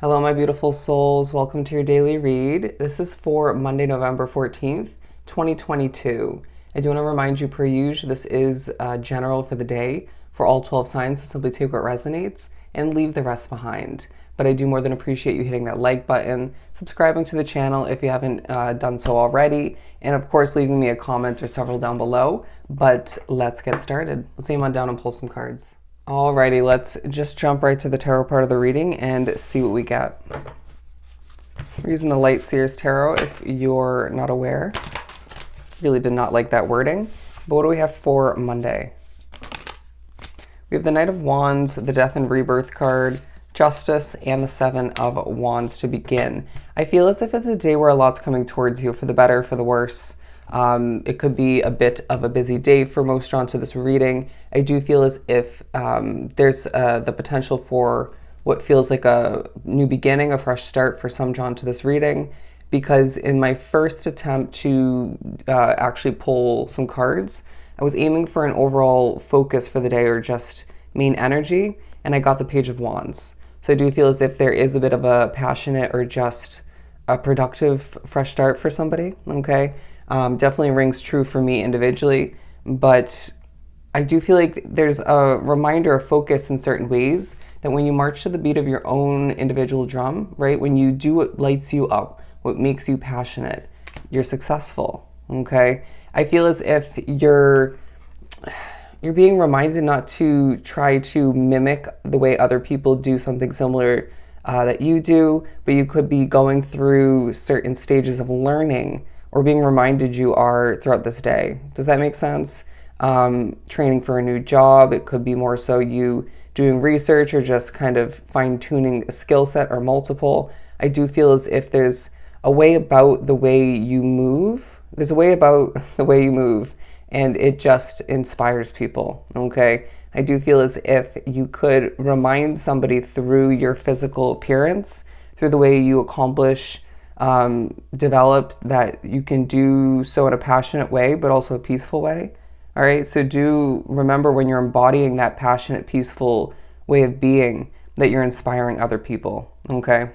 Hello, my beautiful souls. Welcome to your daily read. This is for Monday, November 14th, 2022. I do want to remind you, per usual, this is general for the day for all 12 signs, so simply take what resonates and leave the rest behind. But I do more than appreciate you hitting that like button, subscribing to the channel if you haven't done so already, and of course, leaving me a comment or several down below. But let's get started. Let's aim on down and pull some cards. Alrighty, let's just jump right to the tarot part of the reading and see what we get. We're using the Light Seers Tarot if you're not aware. Really did not like that wording. But what do we have for Monday? We have the Knight of Wands, the Death and Rebirth card, Justice, and the Seven of Wands to begin. I feel as if it's a day where a lot's coming towards you, for the better, for the worse. It could be a bit of a busy day for most drawn to this reading. I do feel as if there's the potential for what feels like a new beginning, a fresh start for some drawn to this reading, because in my first attempt to actually pull some cards, I was aiming for an overall focus for the day or just main energy, and I got the Page of Wands. So I do feel as if there is a bit of a passionate or just a productive fresh start for somebody, okay? Definitely rings true for me individually, but I do feel like there's a reminder of focus in certain ways that when you march to the beat of your own individual drum, right? When you do what lights you up, what makes you passionate, you're successful, okay? I feel as if you're being reminded not to try to mimic the way other people do something similar that you do, but you could be going through certain stages of learning or being reminded you are throughout this day. Does that make sense? Training for a new job, it could be more so you doing research or just kind of fine-tuning a skill set or multiple. I do feel as if there's a way about the way you move. There's a way about the way you move, and it just inspires people, okay? I do feel as if you could remind somebody through your physical appearance, through the way you accomplish, develop, that you can do so in a passionate way, but also a peaceful way. All right, so do remember when you're embodying that passionate, peaceful way of being, that you're inspiring other people, okay?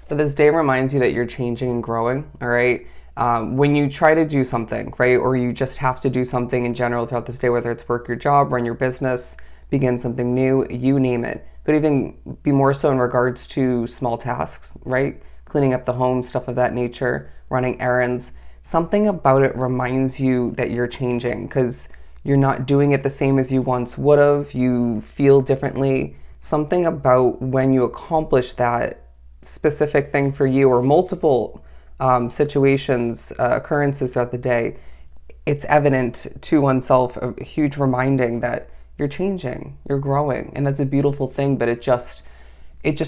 But this day reminds you that you're changing and growing, all right? When you try to do something, right, or you just have to do something in general throughout this day, whether it's work your job, run your business, begin something new, you name it. Could even be more so in regards to small tasks, right? Cleaning up the home, stuff of that nature, running errands. Something about it reminds you that you're changing because you're not doing it the same as you once would have. You feel differently. Something about when you accomplish that specific thing for you or multiple situations, occurrences throughout the day, it's evident to oneself, a huge reminding that you're changing, you're growing, and that's a beautiful thing. But it just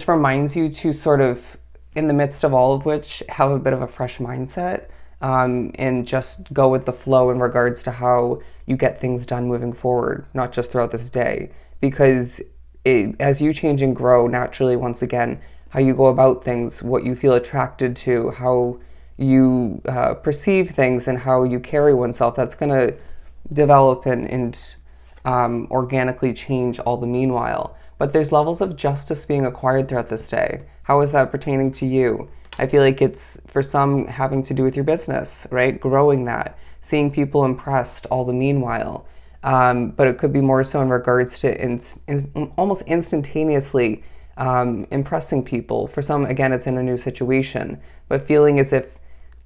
reminds you to sort of, in the midst of all of which, have a bit of a fresh mindset, and just go with the flow in regards to how you get things done moving forward, not just throughout this day. Because as you change and grow, naturally, once again, how you go about things, what you feel attracted to, how you perceive things, and how you carry oneself, that's going to develop and organically change all the meanwhile. But there's levels of justice being acquired throughout this day. How is that pertaining to you? I feel like it's, for some, having to do with your business, right? Growing that, seeing people impressed all the meanwhile. But it could be more so in regards to almost instantaneously impressing people. For some, again, it's in a new situation, but feeling as if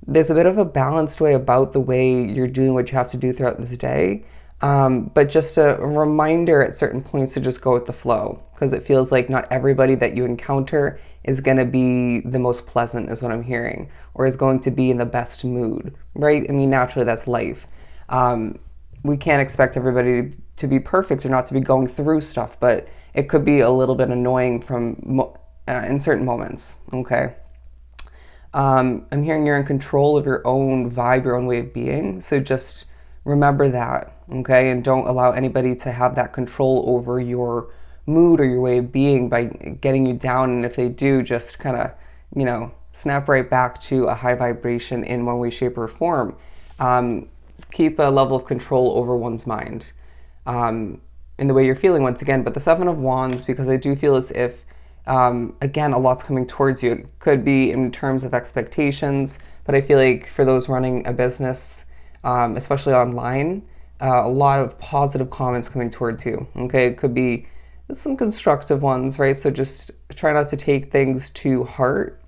there's a bit of a balanced way about the way you're doing what you have to do throughout this day. But just a reminder at certain points to just go with the flow, because it feels like not everybody that you encounter is going to be the most pleasant, is what I'm hearing, or is going to be in the best mood, right? I mean, naturally, that's life. We can't expect everybody to be perfect or not to be going through stuff, but it could be a little bit annoying in certain moments, okay? I'm hearing you're in control of your own vibe, your own way of being, so just remember that, okay? And don't allow anybody to have that control over your mood or your way of being by getting you down. And if they do, just kind of, snap right back to a high vibration in one way, shape, or form. Keep a level of control over one's mind in the way you're feeling once again. But the Seven of Wands, because I do feel as if Again, a lot's coming towards you. It could be in terms of expectations, but I feel like for those running a business, especially online, a lot of positive comments coming towards you. Okay, it could be some constructive ones, right? So just try not to take things to heart.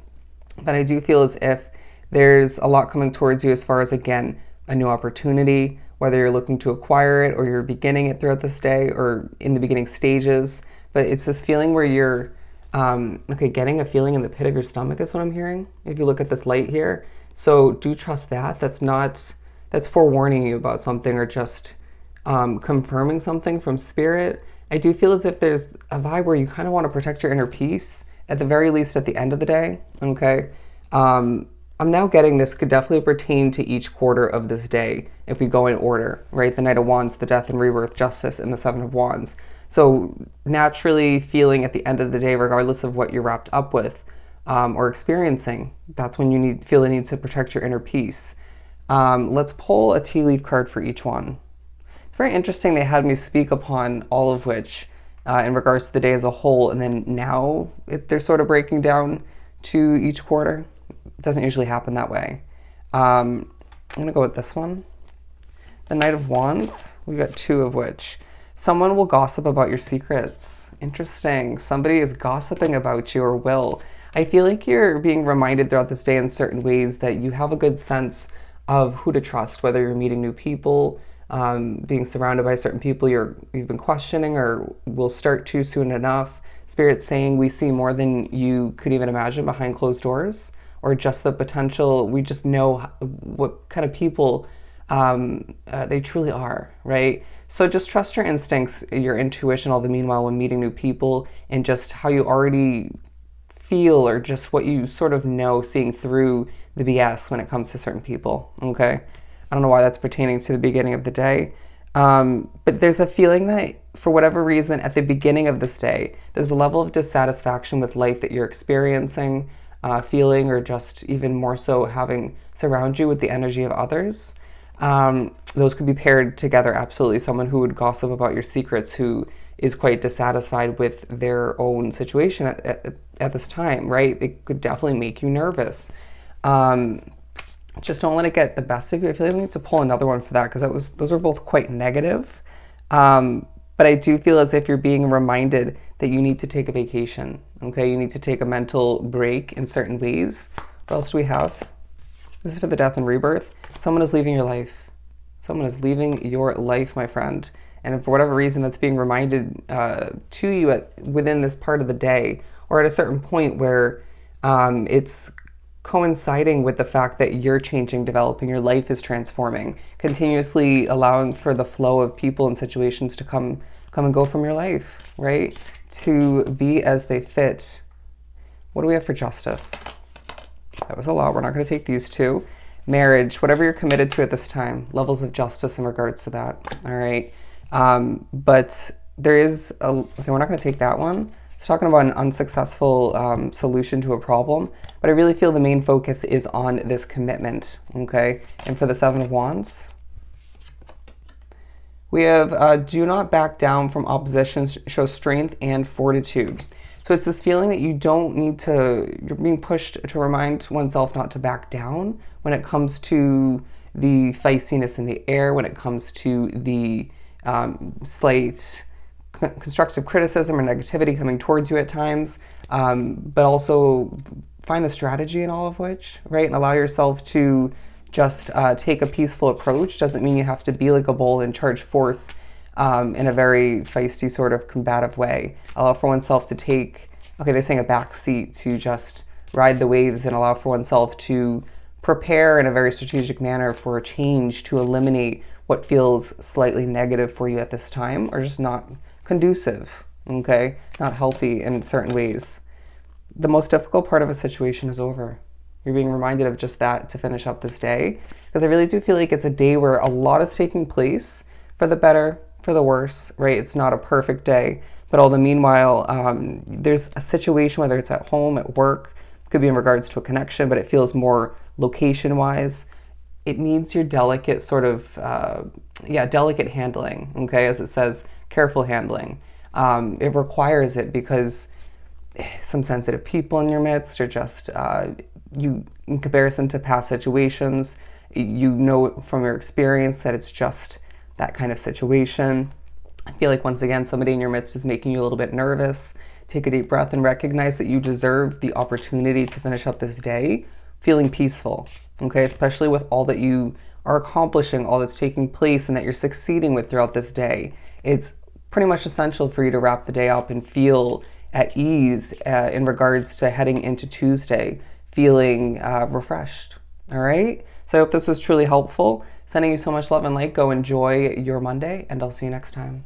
But I do feel as if there's a lot coming towards you as far as, again, a new opportunity, whether you're looking to acquire it or you're beginning it throughout this day or in the beginning stages. But it's this feeling where you're, getting a feeling in the pit of your stomach is what I'm hearing. If you look at this light here. So do trust that. That's forewarning you about something or just confirming something from spirit. I do feel as if there's a vibe where you kind of want to protect your inner peace, at the very least at the end of the day, okay? I'm now getting this could definitely pertain to each quarter of this day if we go in order, right? The Knight of Wands, the Death and Rebirth, Justice, and the Seven of Wands. So naturally feeling at the end of the day, regardless of what you're wrapped up with or experiencing, that's when you feel the need to protect your inner peace. Let's pull a tea leaf card for each one. It's very interesting they had me speak upon all of which in regards to the day as a whole, and then now they're sort of breaking down to each quarter. It doesn't usually happen that way. I'm going to go with this one. The Knight of Wands, we got two of which. Someone will gossip about your secrets. Interesting. Somebody is gossiping about you or will. I feel like you're being reminded throughout this day in certain ways that you have a good sense of who to trust, whether you're meeting new people, being surrounded by certain people you've been questioning or will start to soon enough. Spirit's saying we see more than you could even imagine behind closed doors, or just the potential. We just know what kind of people they truly are, right? So just trust your instincts, your intuition, all the meanwhile when meeting new people, and just how you already feel or just what you sort of know, seeing through the BS when it comes to certain people, okay? I don't know why that's pertaining to the beginning of the day. But there's a feeling that for whatever reason at the beginning of this day, there's a level of dissatisfaction with life that you're experiencing, feeling, or just even more so having surround you with the energy of others. Those could be paired together, absolutely. Someone who would gossip about your secrets, who is quite dissatisfied with their own situation at this time, right? It could definitely make you nervous. Just don't let it get the best of you. I feel like I need to pull another one for that because those were both quite negative. But I do feel as if you're being reminded that you need to take a vacation, okay? You need to take a mental break in certain ways. What else do we have? This is for the Death and Rebirth. Someone is leaving your life. Someone is leaving your life, my friend. And for whatever reason, that's being reminded to you within this part of the day or at a certain point where it's coinciding with the fact that you're changing, developing, your life is transforming, continuously allowing for the flow of people and situations to come and go from your life, right? To be as they fit. What do we have for Justice? That was a lot. We're not going to take these two. Marriage, whatever you're committed to at this time, levels of justice in regards to that, all right? But there is okay, we're not going to take that one. It's talking about an unsuccessful solution to a problem, but I really feel the main focus is on this commitment, okay? And for the Seven of Wands, we have do not back down from oppositions, show strength and fortitude. So it's this feeling that you don't need to, you're being pushed to remind oneself not to back down when it comes to the feistiness in the air, when it comes to the slight constructive criticism or negativity coming towards you at times, but also find the strategy in all of which, right? And allow yourself to just take a peaceful approach. Doesn't mean you have to be like a bull and charge forth in a very feisty sort of combative way. Allow for oneself to take, okay, they're saying a back seat to just ride the waves and allow for oneself to prepare in a very strategic manner for a change to eliminate what feels slightly negative for you at this time or just not conducive, okay? Not healthy in certain ways. The most difficult part of a situation is over. You're being reminded of just that to finish up this day, because I really do feel like it's a day where a lot is taking place, for the better, for the worse, right? It's not a perfect day, but all the meanwhile, there's a situation, whether it's at home, at work, could be in regards to a connection, but it feels more location-wise. It needs your delicate sort of, delicate handling, okay? As it says, careful handling. It requires it because some sensitive people in your midst, or just you, in comparison to past situations, you know from your experience that it's just that kind of situation. I feel like once again, somebody in your midst is making you a little bit nervous. Take a deep breath and recognize that you deserve the opportunity to finish up this day feeling peaceful, okay? Especially with all that you are accomplishing, all that's taking place, and that you're succeeding with throughout this day. It's pretty much essential for you to wrap the day up and feel at ease in regards to heading into Tuesday, feeling refreshed, all right? So I hope this was truly helpful. Sending you so much love and light. Go enjoy your Monday, and I'll see you next time.